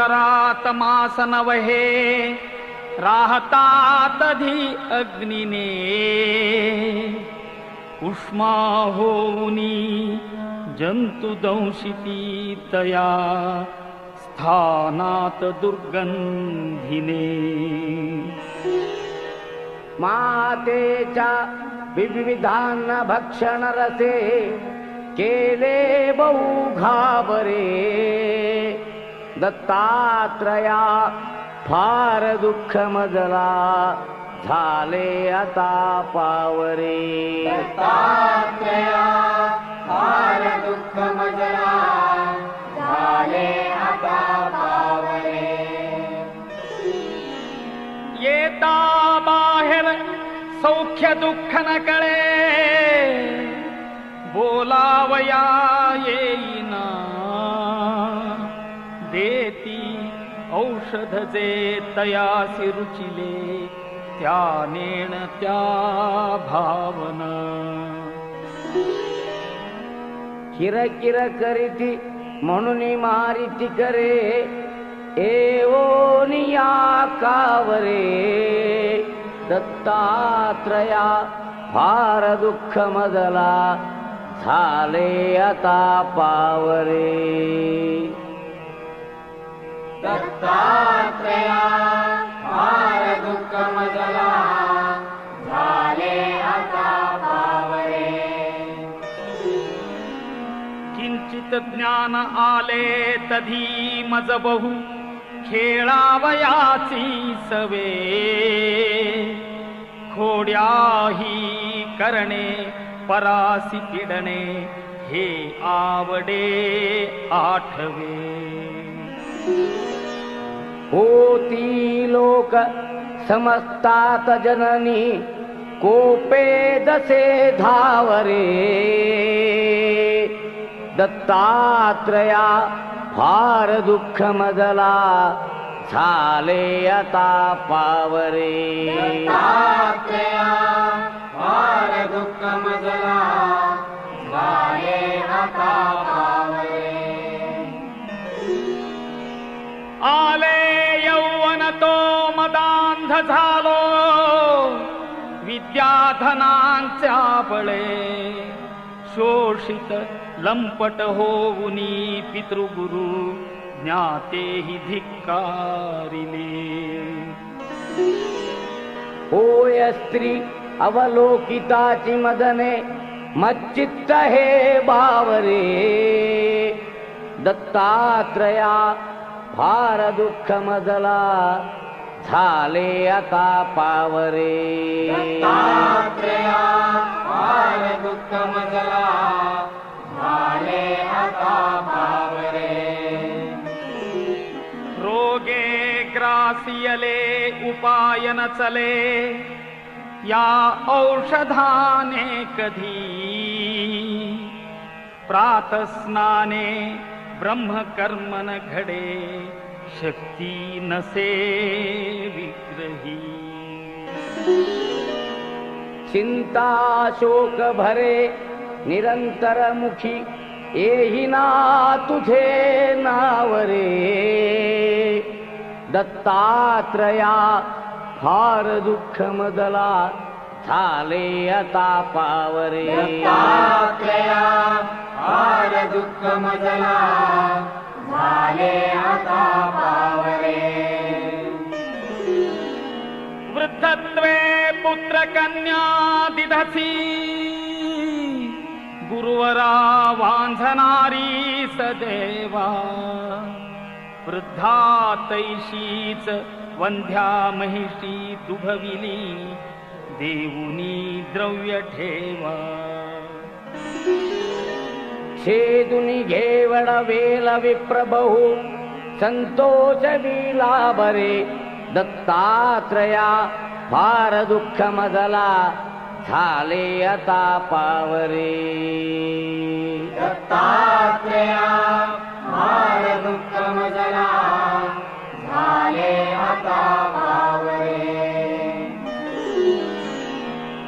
सागरात मास नवहे राहतात धी अग्निने उष्मा होऊनी जंतु दंशिती तया स्थानात दुर्गंधिने मातेच्या विविधान भक्षण रसे केले बहु घाबरे दत्तात्रया फार दुःख मजला झाले आता पावरे दत्तात्रया फार दुःख मजला झाले आता पावरे येता बाहेर सौख्य दुःख न कळे बोलावया येईना देती औषध जे तयासी रुचिले त्या नेण त्या भावना किरकिर करीती म्हणून मारिती करे एवोनिया कावरे दत्तात्रया फार दुःख मजला झाले आता पावरे दत्तात्रया फार दुःख मजला झाले आता पावरे किंचित ज्ञान आले तधी मज बहु खेळावयाची सवे खोड्याही करणे परासी पिडणे हे आवडे आठवे होती लोक समजतात जननी कोपे जसे धावरे दत्तात्रया फार दुःख मजला झाले आता पावरे दत्तात्रया फार दुःख मजला झाले आता पावरे आले यौवन तो मदांध झालो विद्याधनांच्या बळे शोषित लंपट होऊनी पितृगुरु ज्ञातेहि धिक्कारिले होय स्त्री अवलोकिताची मदने मच्चित्त हे बावरे दत्तात्रया फार दुःख मजला झाले आता पावरे दत्तात्रया फार दुःख मजला झाले आता पावरे रोगे ग्रासियले उपाय न चले या औषधाने कधी प्रातस्नाने ब्रह्मकर्मन घडे शक्ती नसे विग्रही चिंता शोक भरे निरंतर मुखी येही ना तुझे नावरे दत्तात्रया फार दुःख मजला झाले आता पावरे दत्तात्रया फार दुःख मजला झाले आता पावरे वृद्धत्वे पुत्र कन्या दिधसी गुरुवरा वांझणारी सदेवा वृद्धा तैशीच वंध्या महिषी दुभविली देऊनी द्रव्य ठेवा छेदुनी घेवड वेल विप्रबहू संतोष विला बरे दत्तात्रया फार दुःख मजला झाले आता पावरे दत्तात्रया फार दुःख मजला झाले आता पावरे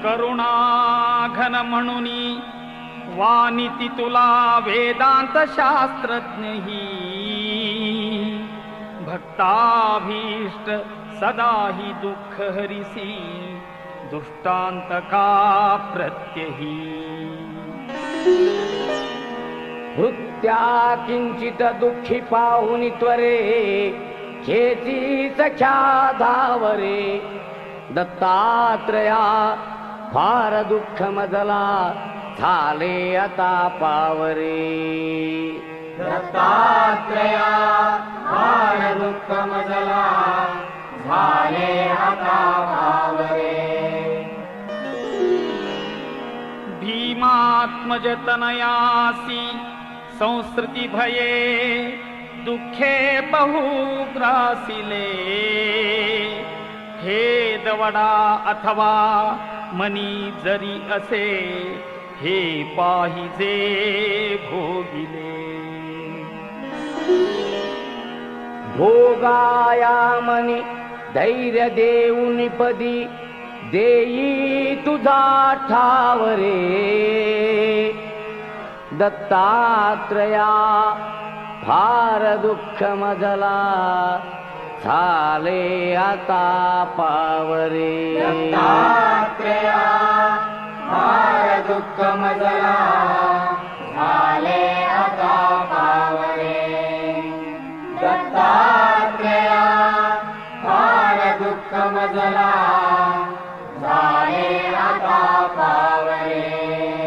करुणा घन म्हणुनी वानिती तुला वेदांत शास्त्रज्ञ ही भक्ताभीष्ट सदा हि दुःख हरिसी दुष्टांतका प्रत्यही हृत्या किंचित दुःखी पाहुनी त्वरे खेची सख्या धावरे दत्तात्रया फार दुःख मजला झाले आता पावरे दत्तात्रया फार दुःख मजला झाले आता पावरे भीमात्मजतनयासी संस्कृती भये दुःखे बहु ग्रासिले हे दवडा अथवा मनी जरी असे हे पाहिजे भोगिले भोगाया मनी धैर्य देऊनी पदी देई तुझा ठावरे दत्तात्रया फार दुःख मजला झाले आता पावरे दत्तात्रया फार दुःख मजला झाले आता पावरे दत्तात्रया फार दुःख मजला झाले आता पावरे